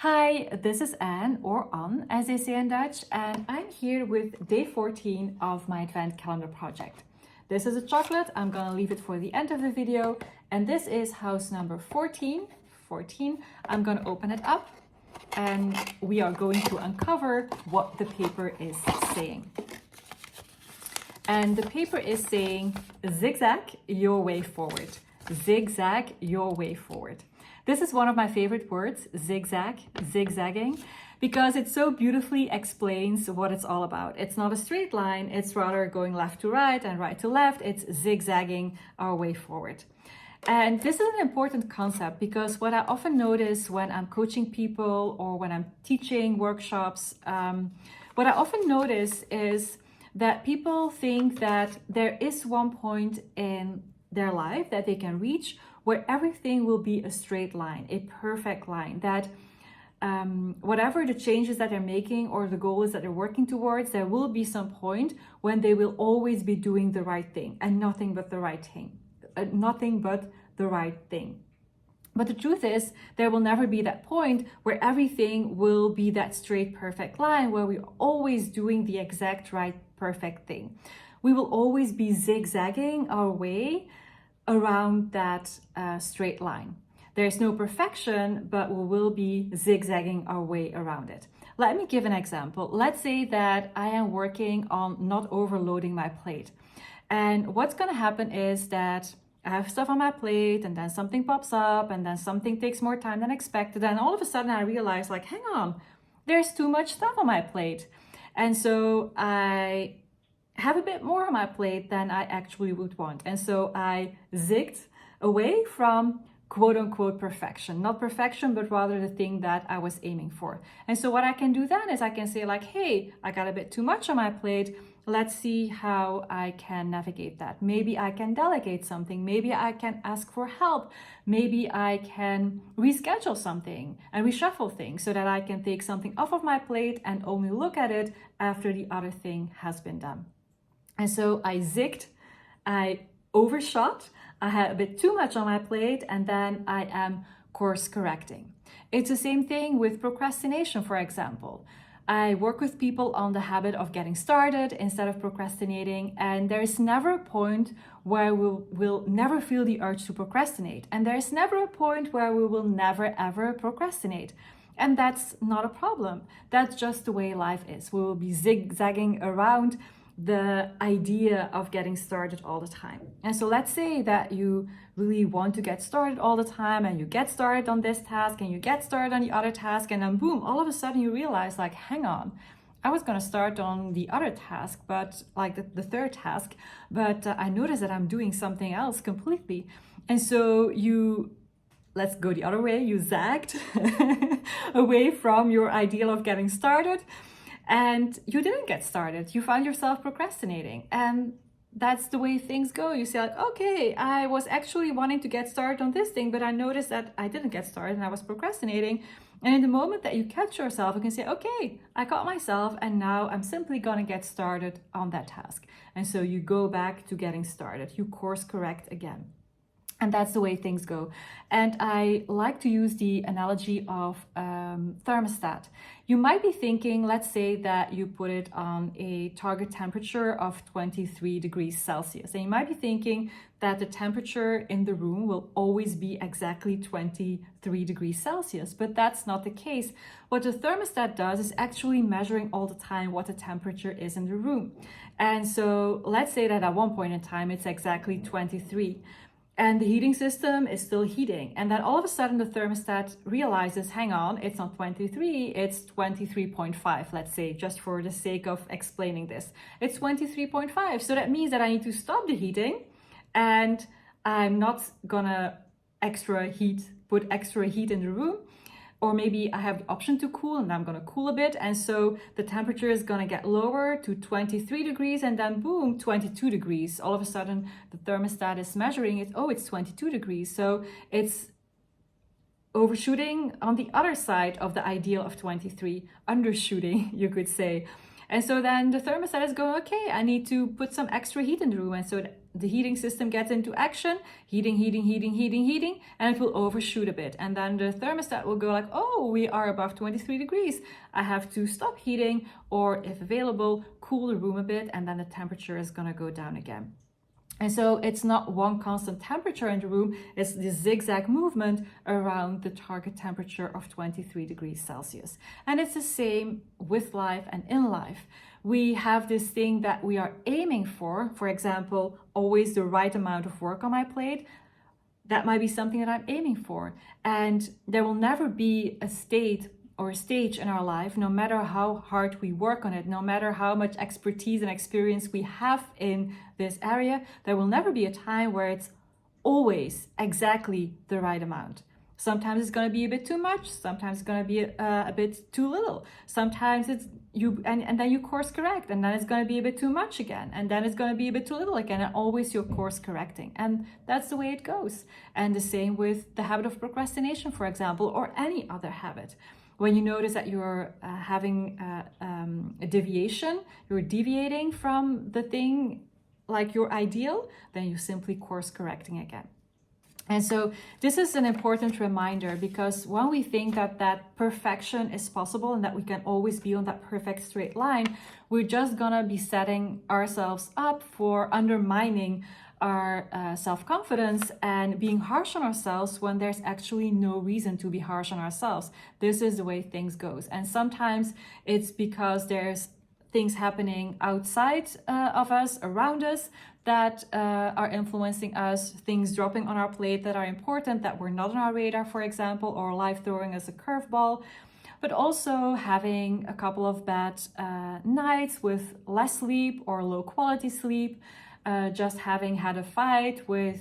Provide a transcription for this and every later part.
Hi, this is Anne, or Anne as they say in Dutch, and I'm here with day 14 of my advent calendar project. This is a chocolate, I'm gonna leave it for the end of the video, and this is house number 14. I'm gonna open it up and we are going to uncover what the paper is saying. And the paper is saying, zigzag your way forward. Zigzag your way forward. This is one of my favorite words, zigzag, zigzagging, because it so beautifully explains what it's all about. It's not a straight line, it's rather going left to right and right to left. It's zigzagging our way forward. And this is an important concept because what I often notice when I'm coaching people or when I'm teaching workshops, what I often notice is that people think that there is one point in their life that they can reach where everything will be a straight line, a perfect line, that whatever the changes that they're making or the goals that they're working towards, there will be some point when they will always be doing the right thing and nothing but the right thing, But the truth is, there will never be that point where everything will be that straight, perfect line, where we're always doing the exact right, perfect thing. We will always be zigzagging our way around that straight line. There's no perfection, but we will be zigzagging our way around it. Let me give an example. Let's say that I am working on not overloading my plate. And what's going to happen is that I have stuff on my plate and then something pops up and then something takes more time than expected. And all of a sudden I realize, like, hang on, there's too much stuff on my plate. And so I have a bit more on my plate than I actually would want. And so I zigged away from quote unquote perfection. Not perfection, but rather the thing that I was aiming for. And so what I can do then is I can say like, hey, I got a bit too much on my plate. Let's see how I can navigate that. Maybe I can delegate something. Maybe I can ask for help. Maybe I can reschedule something and reshuffle things so that I can take something off of my plate and only look at it after the other thing has been done. And so I zigged, I overshot, I had a bit too much on my plate, and then I am course correcting. It's the same thing with procrastination, for example. I work with people on the habit of getting started instead of procrastinating, and there is never a point where we'll never feel the urge to procrastinate. And there is never a point where we will never ever procrastinate. And that's not a problem. That's just the way life is. We will be zigzagging around the idea of getting started all the time. And so let's say that you really want to get started all the time and you get started on this task and you get started on the other task, and then boom, all of a sudden you realize, like, hang on, I was going to start on the other task, but like the third task, but I noticed that I'm doing something else completely. And so let's go the other way, you zagged away from your ideal of getting started. And you didn't get started. You found yourself procrastinating. And that's the way things go. You say like, okay, I was actually wanting to get started on this thing, but I noticed that I didn't get started and I was procrastinating. And in the moment that you catch yourself, you can say, okay, I caught myself and now I'm simply gonna get started on that task. And so you go back to getting started. You course correct again. And that's the way things go. And I like to use the analogy of thermostat. You might be thinking, let's say that you put it on a target temperature of 23 degrees Celsius. And you might be thinking that the temperature in the room will always be exactly 23 degrees Celsius, but that's not the case. What the thermostat does is actually measuring all the time what the temperature is in the room. And so let's say that at one point in time, it's exactly 23. And the heating system is still heating. And then all of a sudden the thermostat realizes, hang on, it's not 23, it's 23.5, let's say, just for the sake of explaining this. It's 23.5. So that means that I need to stop the heating and I'm not gonna put extra heat in the room. Or maybe I have the option to cool and I'm gonna cool a bit. And so the temperature is gonna get lower to 23 degrees and then boom, 22 degrees. All of a sudden the thermostat is measuring it. Oh, it's 22 degrees. So it's overshooting on the other side of the ideal of 23, undershooting, you could say. And so then the thermostat is going, okay, I need to put some extra heat in the room. And so the heating system gets into action, heating, and it will overshoot a bit. And then the thermostat will go like, oh, we are above 23 degrees. I have to stop heating, or if available, cool the room a bit, and then the temperature is gonna go down again. And so it's not one constant temperature in the room, it's the zigzag movement around the target temperature of 23 degrees Celsius. And it's the same with life and in life. We have this thing that we are aiming for example, always the right amount of work on my plate. That might be something that I'm aiming for. And there will never be a state or a stage in our life, no matter how hard we work on it, no matter how much expertise and experience we have in this area, there will never be a time where it's always exactly the right amount. Sometimes it's going to be a bit too much, sometimes it's going to be a bit too little, sometimes it's you and then you course correct, and then it's going to be a bit too much again, and then it's going to be a bit too little again, and always you're course correcting. And that's the way it goes. And the same with the habit of procrastination, for example, or any other habit. When you notice that you're having a deviation, you're deviating from the thing like your ideal, then you simply course correcting again. And so this is an important reminder, because when we think that perfection is possible and that we can always be on that perfect straight line, we're just gonna be setting ourselves up for undermining our self-confidence and being harsh on ourselves when there's actually no reason to be harsh on ourselves. This is the way things goes. And sometimes it's because there's things happening outside of us, around us, that are influencing us, things dropping on our plate that are important, that were not on our radar, for example, or life throwing us a curveball. But also having a couple of bad nights with less sleep or low quality sleep, just having had a fight with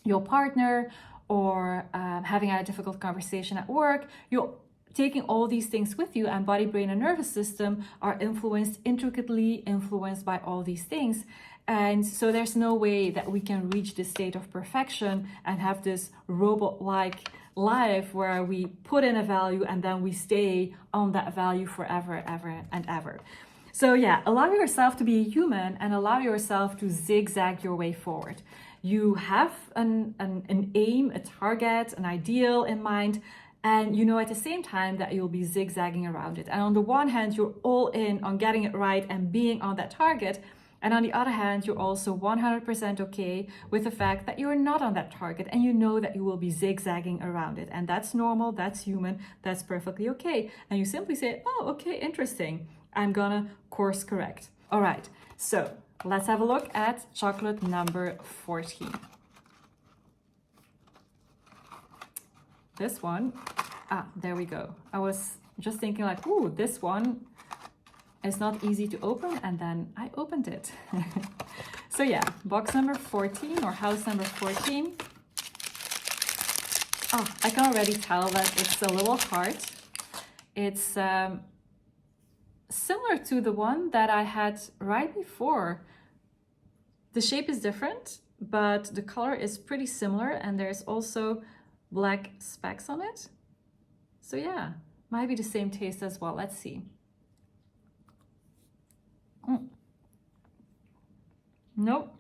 your partner, or having had a difficult conversation at work. You're taking all these things with you, and body, brain, and nervous system are intricately influenced by all these things. And so there's no way that we can reach this state of perfection and have this robot-like life where we put in a value and then we stay on that value forever, ever, and ever. So yeah, allow yourself to be a human and allow yourself to zigzag your way forward. You have an aim, a target, an ideal in mind, and you know at the same time that you'll be zigzagging around it. And on the one hand, you're all in on getting it right and being on that target. And on the other hand, you're also 100% okay with the fact that you're not on that target, and you know that you will be zigzagging around it. And that's normal, that's human, that's perfectly okay. And you simply say, oh, okay, interesting. I'm gonna course correct. All right, so let's have a look at chocolate number 14. This one, there we go. I was just thinking like, ooh, this one is not easy to open, and then I opened it. So yeah, box number 14 or house number 14. Oh, I can already tell that it's a little hard. It's similar to the one that I had right before. The shape is different, but the color is pretty similar, and there's also black specks on it. So yeah, might be the same taste as well. Let's see. Nope.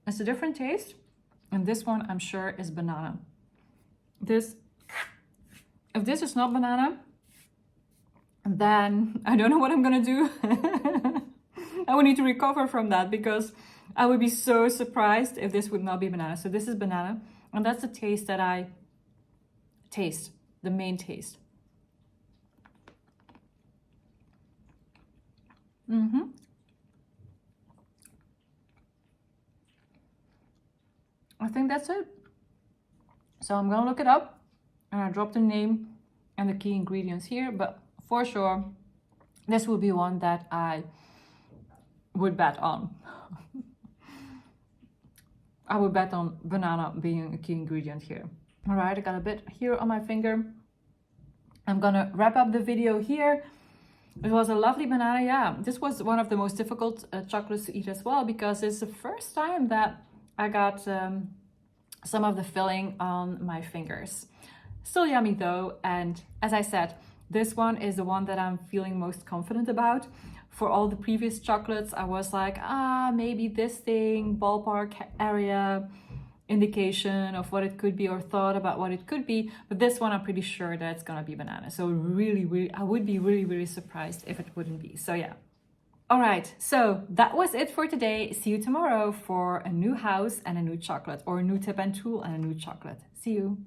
It's a different taste, and this one I'm sure is banana. If this is not banana, then I don't know what I'm gonna do. I would need to recover from that, because I would be so surprised if this would not be banana. So this is banana, and that's the taste that I taste, the main taste. I think that's it. So I'm gonna look it up, and I dropped the name and the key ingredients here, but for sure this would be one that I would bet on. I would bet on banana being a key ingredient here. All right, I got a bit here on my finger. I'm gonna wrap up the video here. It was a lovely banana. Yeah, this was one of the most difficult chocolates to eat as well, because it's the first time that I got some of the filling on my fingers. Still yummy though, and as I said, this one is the one that I'm feeling most confident about. For all the previous chocolates, I was like, maybe this thing, ballpark area, indication of what it could be, or thought about what it could be. But this one, I'm pretty sure that it's gonna be banana. So really, I would be really surprised if it wouldn't be. So yeah. All right, so that was it for today. See you tomorrow for a new house and a new chocolate, or a new tip and tool and a new chocolate. See you.